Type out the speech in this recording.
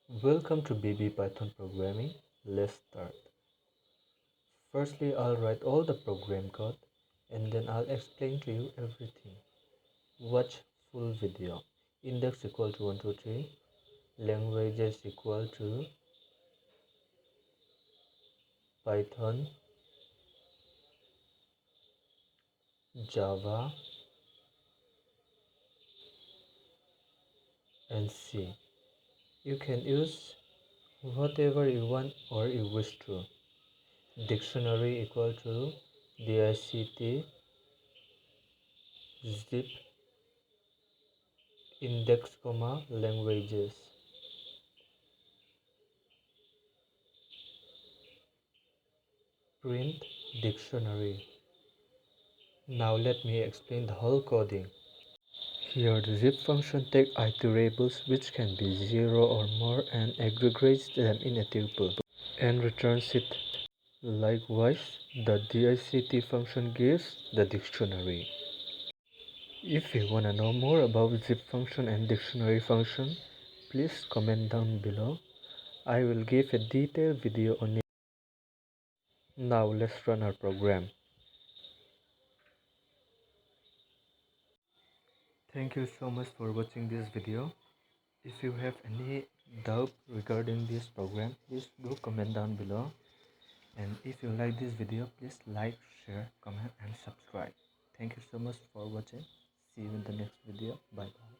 Welcome to BB Python programming. Let's start. Firstly, I'll write all the program code and then I'll explain to you everything. Watch full video. Index equal to 123, languages equal to Python, Java and C. You can use whatever you want or you wish to. Dictionary equal to dict zip index comma languages. Print dictionary. Now let me explain the whole coding. Here the zip function takes iterables which can be 0 or more and aggregates them in a tuple and returns it. Likewise, the dict function gives the dictionary. If you wanna know more about zip function and dictionary function, please comment down below. I will give a detailed video on it. Now let's run our program. Thank you so much for watching this video. If you have any doubt regarding this program, please do comment down below. And if you like this video, please like, share, comment and subscribe. Thank you so much for watching. See you in the next video. Bye bye.